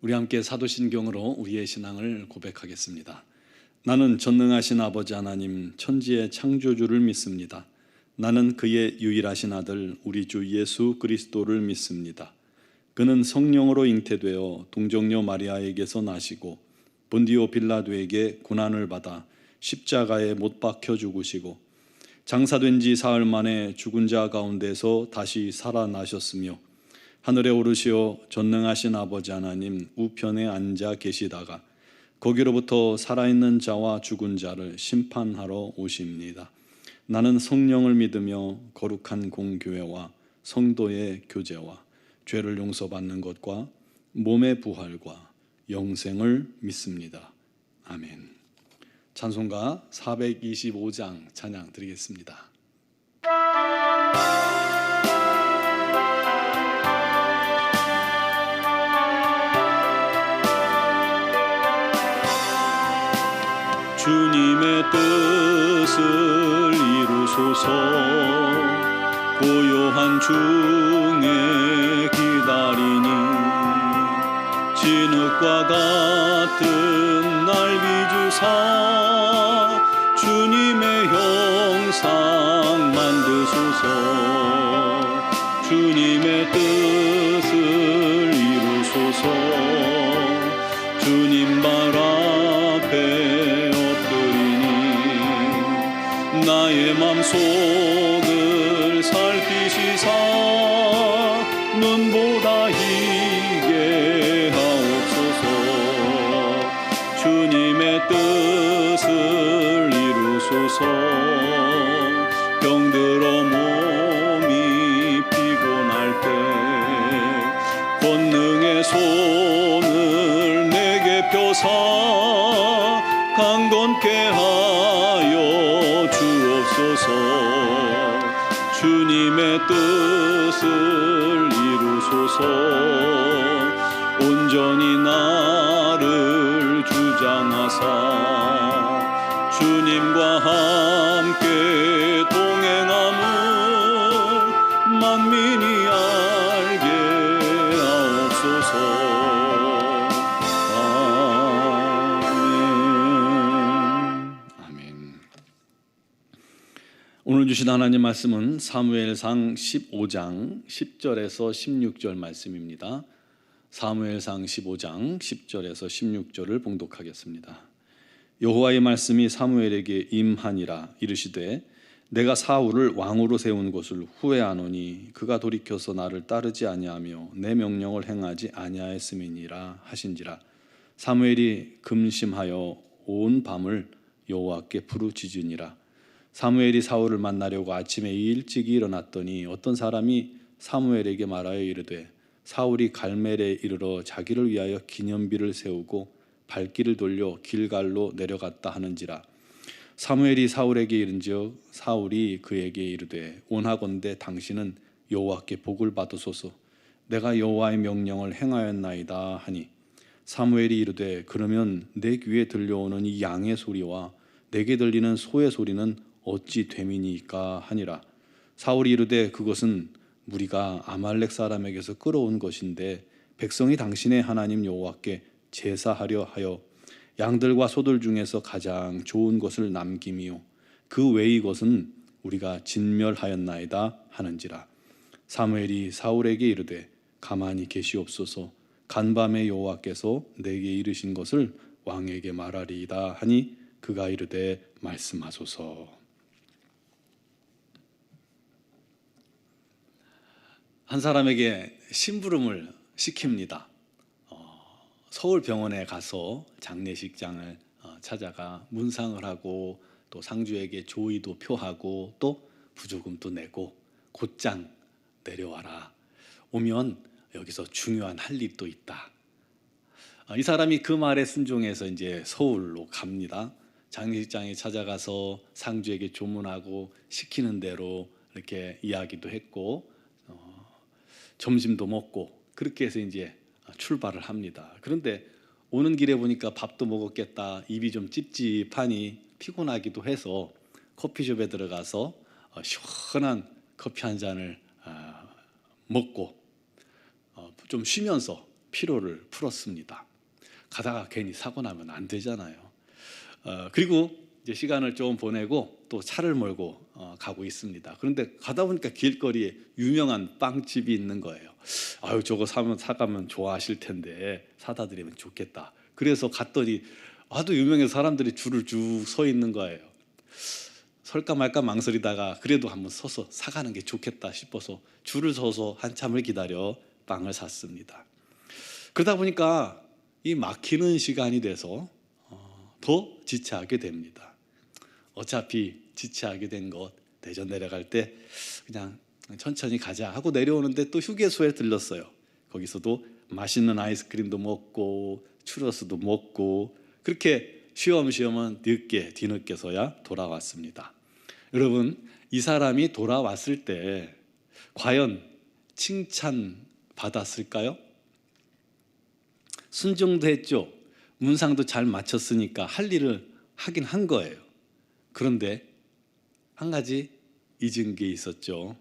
우리 함께 사도신경으로 우리의 신앙을 고백하겠습니다. 나는 전능하신 아버지 하나님 천지의 창조주를 믿습니다. 나는 그의 유일하신 아들 우리 주 예수 그리스도를 믿습니다. 그는 성령으로 잉태되어 동정녀 마리아에게서 나시고 본디오 빌라도에게 고난을 받아 십자가에 못 박혀 죽으시고 장사된 지 사흘 만에 죽은 자 가운데서 다시 살아나셨으며 하늘에 오르시어 전능하신 아버지 하나님 우편에 앉아 계시다가 거기로부터 살아있는 자와 죽은 자를 심판하러 오십니다. 나는 성령을 믿으며 거룩한 공교회와 성도의 교제와 죄를 용서받는 것과 몸의 부활과 영생을 믿습니다. 아멘. 찬송가 425장 찬양 드리겠습니다. 주님의 뜻을 이루소서. 고요한 중에 기다리니 진흙과 같은 날 비주사 주님의 형상 만드소서. 주님의 뜻을 이루소서. 주님 발 앞에 나의 맘속을 살피시사 눈보다 희게 하옵소서. 주님의 뜻을 이루소서. 병들어 몸이 피곤할 때 권능의 손을 내게 펴사 강건케 하여 주옵소서. 주님의 뜻을 이루소서. 온전히 나를 주장하사 주님과 함께 동행함을 만민이 알게 하옵소서. 오늘 주신 하나님 말씀은 사무엘상 15장 10절에서 16절 말씀입니다. 사무엘상 15장 10절에서 16절을 봉독하겠습니다. 여호와의 말씀이 사무엘에게 임하니라. 이르시되 내가 사울을 왕으로 세운 것을 후회하노니 그가 돌이켜서 나를 따르지 아니하며 내 명령을 행하지 아니하였음이니라 하신지라. 사무엘이 금심하여 온 밤을 여호와께 부르짖으니라. 사무엘이 사울을 만나려고 아침에 일찍 일어났더니 어떤 사람이 사무엘에게 말하여 이르되 사울이 갈멜에 이르러 자기를 위하여 기념비를 세우고 발길을 돌려 길갈로 내려갔다 하는지라. 사무엘이 사울에게 이른즉 사울이 그에게 이르되 원하건대 당신은 여호와께 복을 받으소서. 내가 여호와의 명령을 행하였나이다 하니 사무엘이 이르되 그러면 내 귀에 들려오는 이 양의 소리와 내게 들리는 소의 소리는 어찌 됨이니까 하니라. 사울이 이르되 그것은 무리가 아말렉 사람에게서 끌어온 것인데 백성이 당신의 하나님 여호와께 제사하려 하여 양들과 소들 중에서 가장 좋은 것을 남김이요 그 외의 것은 우리가 진멸하였나이다 하는지라. 사무엘이 사울에게 이르되 가만히 계시옵소서. 간밤에 여호와께서 내게 이르신 것을 왕에게 말하리이다 하니 그가 이르되 말씀하소서. 한 사람에게 심부름을 시킵니다. 서울병원에 가서 장례식장을 찾아가 문상을 하고 또 상주에게 조의도 표하고 또 부조금도 내고 곧장 내려와라. 오면 여기서 중요한 할 일도 있다. 이 사람이 그 말에 순종해서 이제 서울로 갑니다. 장례식장에 찾아가서 상주에게 조문하고 시키는 대로 이렇게 이야기도 했고 점심도 먹고 그렇게 해서 이제 출발을 합니다. 그런데 오는 길에 보니까 밥도 먹었겠다. 입이 좀 찝찝하니 피곤하기도 해서 커피숍에 들어가서 시원한 커피 한 잔을 먹고 좀 쉬면서 피로를 풀었습니다. 가다가 괜히 사고 나면 안 되잖아요. 그리고 이제 시간을 좀 보내고 또 차를 몰고 가고 있습니다. 그런데 가다 보니까 길거리에 유명한 빵집이 있는 거예요. 아유, 저거 사가면 좋아하실 텐데 사다 드리면 좋겠다. 그래서 갔더니 아주 유명해서 사람들이 줄을 쭉 서 있는 거예요. 설까 말까 망설이다가 그래도 한번 서서 사가는 게 좋겠다 싶어서 줄을 서서 한참을 기다려 빵을 샀습니다. 그러다 보니까 이 막히는 시간이 돼서 더 지체하게 됩니다. 어차피 지체하게 된 것 대전 내려갈 때 그냥 천천히 가자 하고 내려오는데 또 휴게소에 들렀어요. 거기서도 맛있는 아이스크림도 먹고 추러스도 먹고 그렇게 쉬엄쉬엄은 뒤늦게서야 돌아왔습니다. 여러분, 이 사람이 돌아왔을 때 과연 칭찬 받았을까요? 순종도 했죠. 문상도 잘 마쳤으니까 할 일을 하긴 한 거예요. 그런데 한 가지 잊은 게 있었죠.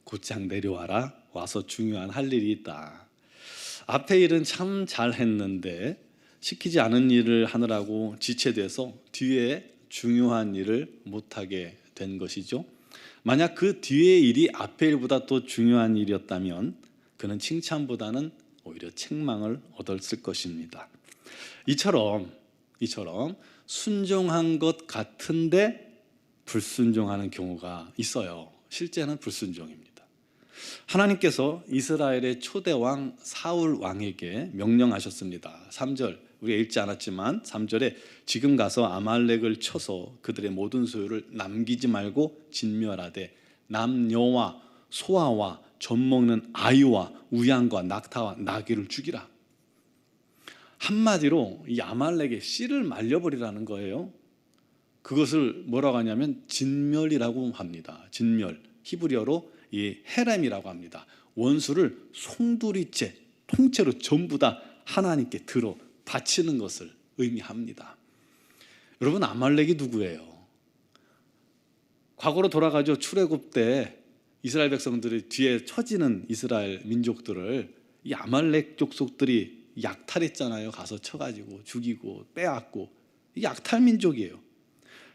곧장 내려와라. 와서 중요한 할 일이 있다. 앞에 일은 참 잘했는데 시키지 않은 일을 하느라고 지체돼서 뒤에 중요한 일을 못하게 된 것이죠. 만약 그 뒤의 일이 앞의 일보다 또 중요한 일이었다면 그는 칭찬보다는 오히려 책망을 얻었을 것입니다. 이처럼 순종한 것 같은데 불순종하는 경우가 있어요. 실제는 불순종입니다. 하나님께서 이스라엘의 초대왕 사울 왕에게 명령하셨습니다. 3절 우리가 읽지 않았지만 3절에 지금 가서 아말렉을 쳐서 그들의 모든 소유를 남기지 말고 진멸하되 남녀와 소아와 젖먹는 아이와 우양과 낙타와 나귀를 죽이라. 한마디로 이 아말렉의 씨를 말려버리라는 거예요. 그것을 뭐라고 하냐면 진멸이라고 합니다. 진멸, 히브리어로 이 헤렘이라고 합니다. 원수를 송두리째 통째로 전부 다 하나님께 들어 바치는 것을 의미합니다. 여러분, 아말렉이 누구예요? 과거로 돌아가죠. 출애굽 때 이스라엘 백성들이 뒤에 처지는 이스라엘 민족들을 이 아말렉 족속들이 약탈했잖아요. 가서 쳐가지고 죽이고 빼앗고. 이 약탈 민족이에요.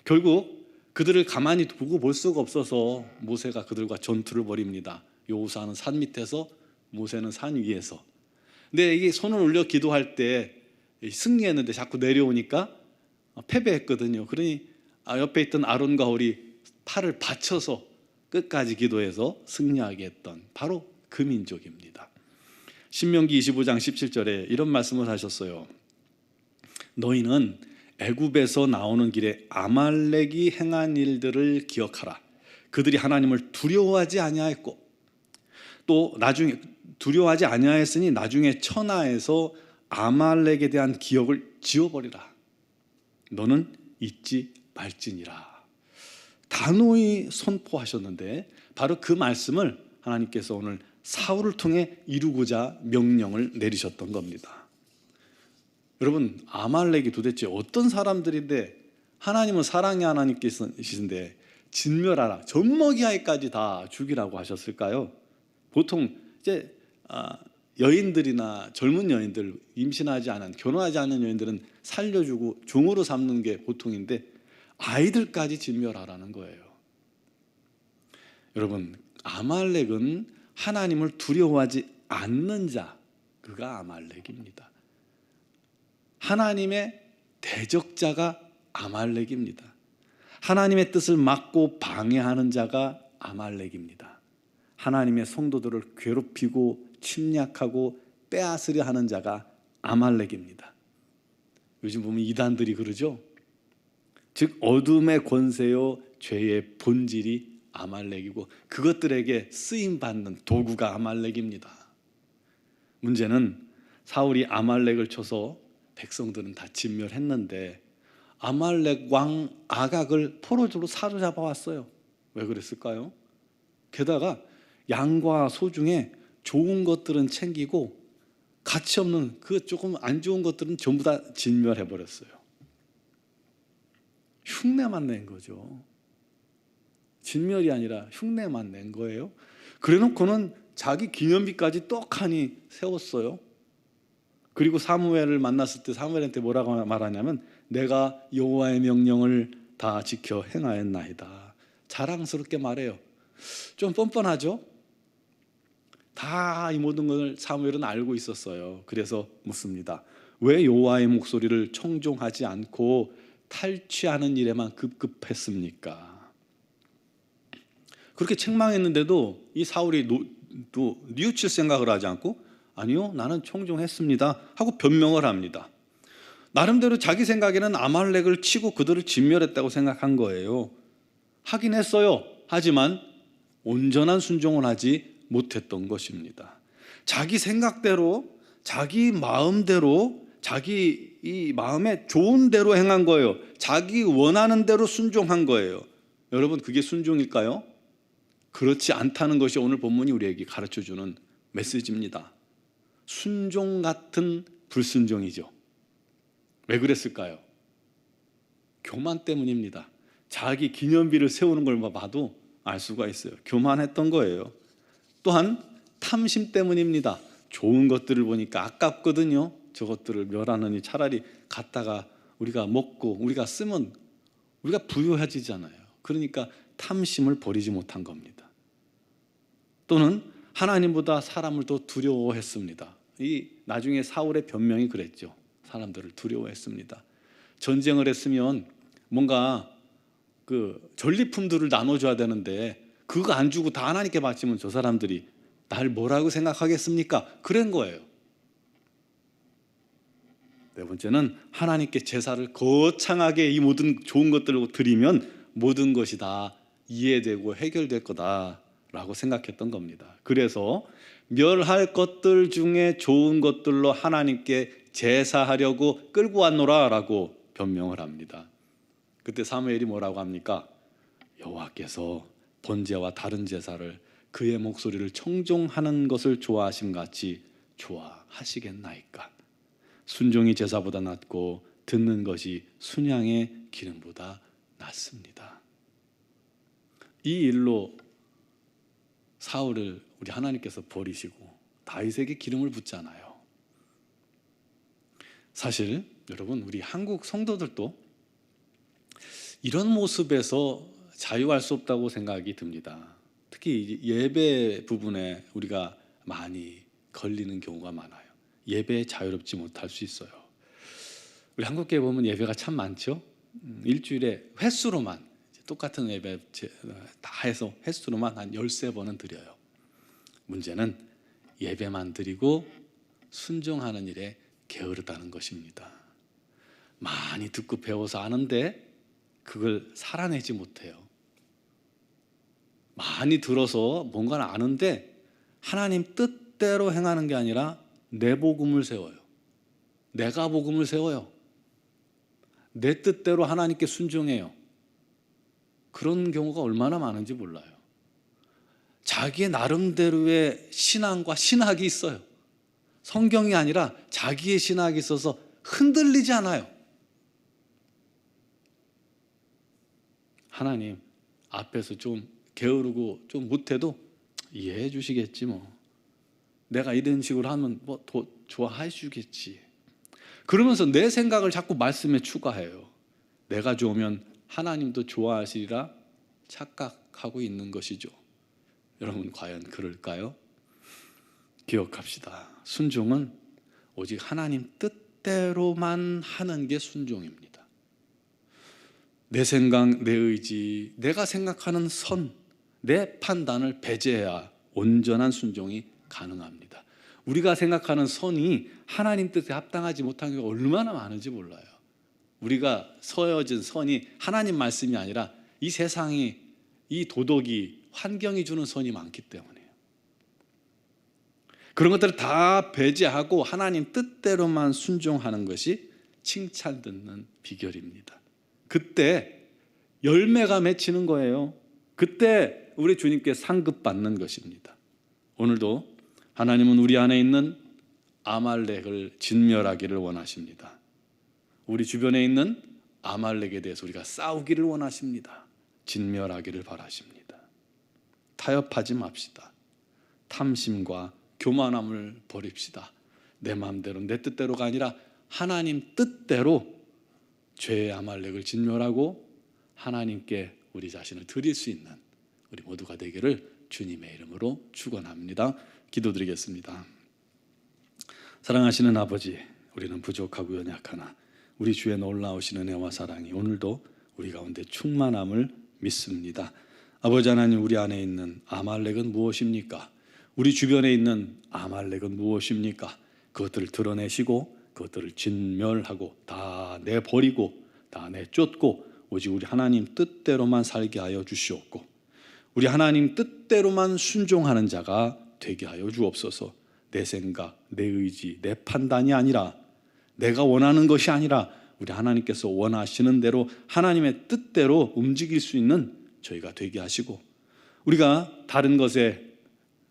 결국 그들을 가만히 두고 볼 수가 없어서 모세가 그들과 전투를 벌입니다. 여호수아는 산 밑에서 모세는 산 위에서. 근데 이게 손을 올려 기도할 때 승리했는데 자꾸 내려오니까 패배했거든요. 그러니 옆에 있던 아론과 홀이 팔을 받쳐서 끝까지 기도해서 승리하게 했던 바로 그 민족입니다. 신명기 25장 17절에 이런 말씀을 하셨어요. 너희는 애굽에서 나오는 길에 아말렉이 행한 일들을 기억하라. 그들이 하나님을 두려워하지 아니하였고 또 나중에 두려워하지 아니하였으니 나중에 천하에서 아말렉에 대한 기억을 지워버리라. 너는 잊지 말지니라. 단호히 선포하셨는데 바로 그 말씀을 하나님께서 오늘 사울을 통해 이루고자 명령을 내리셨던 겁니다. 여러분, 아말렉이 도대체 어떤 사람들인데 하나님은 사랑의 하나님께서이신데 진멸하라, 젖먹이하기까지 다 죽이라고 하셨을까요? 보통 이제 여인들이나 젊은 여인들, 임신하지 않은, 결혼하지 않은 여인들은 살려주고 종으로 삼는 게 보통인데 아이들까지 진멸하라는 거예요. 여러분, 아말렉은 하나님을 두려워하지 않는 자, 그가 아말렉입니다. 하나님의 대적자가 아말렉입니다. 하나님의 뜻을 막고 방해하는 자가 아말렉입니다. 하나님의 성도들을 괴롭히고 침략하고 빼앗으려 하는 자가 아말렉입니다. 요즘 보면 이단들이 그러죠. 즉 어둠의 권세요 죄의 본질이 아말렉이고 그것들에게 쓰임받는 도구가 아말렉입니다. 문제는 사울이 아말렉을 쳐서 백성들은 다 진멸했는데 아말렉 왕 아각을 포로로 사로잡아 왔어요. 왜 그랬을까요? 게다가 양과 소 중에 좋은 것들은 챙기고 가치 없는 그 조금 안 좋은 것들은 전부 다 진멸해버렸어요. 흉내만 낸 거죠. 진멸이 아니라 흉내만 낸 거예요. 그래놓고는 자기 기념비까지 떡하니 세웠어요. 그리고 사무엘을 만났을 때 사무엘한테 뭐라고 말하냐면 내가 여호와의 명령을 다 지켜 행하였나이다. 자랑스럽게 말해요. 좀 뻔뻔하죠? 다 이 모든 것을 사무엘은 알고 있었어요. 그래서 묻습니다. 왜 여호와의 목소리를 청종하지 않고 탈취하는 일에만 급급했습니까? 그렇게 책망했는데도 이 사울이 또 뉘우칠 생각을 하지 않고 아니요, 나는 청종했습니다 하고 변명을 합니다. 나름대로 자기 생각에는 아말렉을 치고 그들을 진멸했다고 생각한 거예요. 하긴 했어요. 하지만 온전한 순종을 하지 못했던 것입니다. 자기 생각대로, 자기 마음대로, 자기 이 마음에 좋은 대로 행한 거예요. 자기 원하는 대로 순종한 거예요. 여러분, 그게 순종일까요? 그렇지 않다는 것이 오늘 본문이 우리에게 가르쳐주는 메시지입니다. 순종 같은 불순종이죠. 왜 그랬을까요? 교만 때문입니다. 자기 기념비를 세우는 걸 봐도 알 수가 있어요. 교만했던 거예요. 또한 탐심 때문입니다. 좋은 것들을 보니까 아깝거든요. 저것들을 멸하느니 차라리 갖다가 우리가 먹고 우리가 쓰면 우리가 부유해지잖아요. 그러니까 탐심을 버리지 못한 겁니다. 또는 하나님보다 사람을 더 두려워했습니다. 이 나중에 사울의 변명이 그랬죠. 사람들을 두려워했습니다. 전쟁을 했으면 뭔가 그 전리품들을 나눠줘야 되는데 그거 안 주고 다 하나님께 바치면 저 사람들이 날 뭐라고 생각하겠습니까? 그런 거예요. 네 번째는 하나님께 제사를 거창하게 이 모든 좋은 것들을 드리면 모든 것이 다 이해되고 해결될 거다라고 생각했던 겁니다. 그래서 멸할 것들 중에 좋은 것들로 하나님께 제사하려고 끌고 왔노라라고 변명을 합니다. 그때 사무엘이 뭐라고 합니까? 여호와께서 번제와 다른 제사를 그의 목소리를 청종하는 것을 좋아하심 같이 좋아하시겠나이까? 순종이 제사보다 낫고 듣는 것이 순양의 기름보다 낫습니다. 이 일로 사울을 우리 하나님께서 버리시고 다윗에게 기름을 붓잖아요. 사실 여러분, 우리 한국 성도들도 이런 모습에서 자유할 수 없다고 생각이 듭니다. 특히 예배 부분에 우리가 많이 걸리는 경우가 많아요. 예배에 자유롭지 못할 수 있어요. 우리 한국교회 보면 예배가 참 많죠. 일주일에 횟수로만 똑같은 예배 다 해서 횟수로만 한 13번은 드려요. 문제는 예배만 드리고 순종하는 일에 게으르다는 것입니다. 많이 듣고 배워서 아는데 그걸 살아내지 못해요. 많이 들어서 뭔가를 아는데 하나님 뜻대로 행하는 게 아니라 내 복음을 세워요. 내가 복음을 세워요. 내 뜻대로 하나님께 순종해요. 그런 경우가 얼마나 많은지 몰라요. 자기의 나름대로의 신앙과 신학이 있어요. 성경이 아니라 자기의 신학이 있어서 흔들리지 않아요. 하나님 앞에서 좀 게으르고 좀 못해도 이해해 주시겠지 뭐. 내가 이런 식으로 하면 뭐 더 좋아해 주겠지. 그러면서 내 생각을 자꾸 말씀에 추가해요. 내가 좋으면 하나님도 좋아하시리라 착각하고 있는 것이죠. 여러분, 과연 그럴까요? 기억합시다. 순종은 오직 하나님 뜻대로만 하는 게 순종입니다. 내 생각, 내 의지, 내가 생각하는 선, 내 판단을 배제해야 온전한 순종이 가능합니다. 우리가 생각하는 선이 하나님 뜻에 합당하지 못한 경우가 얼마나 많은지 몰라요. 우리가 서어진 선이 하나님 말씀이 아니라 이 세상이, 이 도덕이, 환경이 주는 선이 많기 때문에요. 그런 것들을 다 배제하고 하나님 뜻대로만 순종하는 것이 칭찬 듣는 비결입니다. 그때 열매가 맺히는 거예요. 그때 우리 주님께 상급받는 것입니다. 오늘도 하나님은 우리 안에 있는 아말렉을 진멸하기를 원하십니다. 우리 주변에 있는 아말렉에 대해서 우리가 싸우기를 원하십니다. 진멸하기를 바라십니다. 타협하지 맙시다. 탐심과 교만함을 버립시다. 내 마음대로 내 뜻대로가 아니라 하나님 뜻대로 죄의 아말렉을 진멸하고 하나님께 우리 자신을 드릴 수 있는 우리 모두가 되기를 주님의 이름으로 축원합니다. 기도드리겠습니다. 사랑하시는 아버지, 우리는 부족하고 연약하나 우리 주의 놀라우신 은혜와 사랑이 오늘도 우리 가운데 충만함을 믿습니다. 아버지 하나님, 우리 안에 있는 아말렉은 무엇입니까? 우리 주변에 있는 아말렉은 무엇입니까? 그것들을 드러내시고 그것들을 진멸하고 다 내버리고 다 내쫓고 오직 우리 하나님 뜻대로만 살게 하여 주시옵고 우리 하나님 뜻대로만 순종하는 자가 되게 하여 주옵소서. 내 생각, 내 의지, 내 판단이 아니라 내가 원하는 것이 아니라 우리 하나님께서 원하시는 대로 하나님의 뜻대로 움직일 수 있는 저희가 되게 하시고 우리가 다른 것에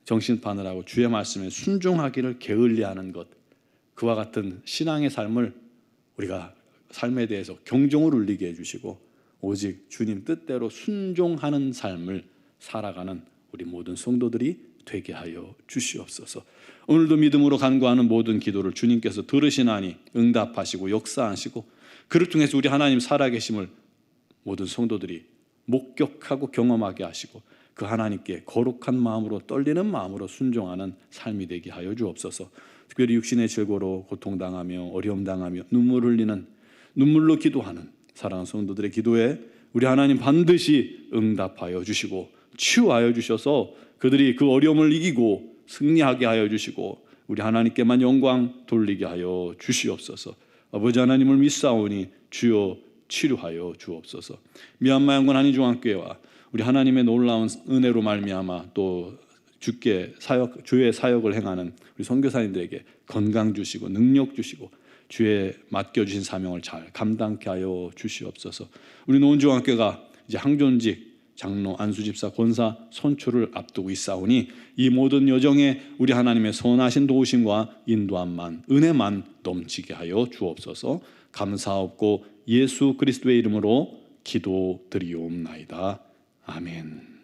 정신판을 하고 주의 말씀에 순종하기를 게을리하는 것, 그와 같은 신앙의 삶을 우리가 삶에 대해서 경종을 울리게 해주시고 오직 주님 뜻대로 순종하는 삶을 살아가는 우리 모든 성도들이 되게 하여 주시옵소서. 오늘도 믿음으로 간구하는 모든 기도를 주님께서 들으시나니 응답하시고 역사하시고 그를 통해서 우리 하나님 살아계심을 모든 성도들이 목격하고 경험하게 하시고 그 하나님께 거룩한 마음으로 떨리는 마음으로 순종하는 삶이 되게 하여 주옵소서. 특별히 육신의 질고로 고통당하며 어려움당하며 눈물 흘리는 눈물로 기도하는 사랑하는 성도들의 기도에 우리 하나님 반드시 응답하여 주시고 치유하여 주셔서 그들이 그 어려움을 이기고 승리하게 하여 주시고 우리 하나님께만 영광 돌리게 하여 주시옵소서. 아버지 하나님을 믿사오니 주여 치료하여 주옵소서. 미얀마 양군 한인중앙교회와 우리 하나님의 놀라운 은혜로 말미암아 또 주의 사역을 행하는 우리 선교사님들에게 건강 주시고 능력 주시고 주의 맡겨주신 사명을 잘 감당케 하여 주시옵소서. 우리 노원중앙교회가 이제 항존직 장로, 안수집사, 권사 선출을 앞두고 있사오니 이 모든 여정에 우리 하나님의 선하신 도우심과 인도함만 은혜만 넘치게 하여 주옵소서. 감사하옵고 예수 그리스도의 이름으로 기도드리옵나이다. 아멘.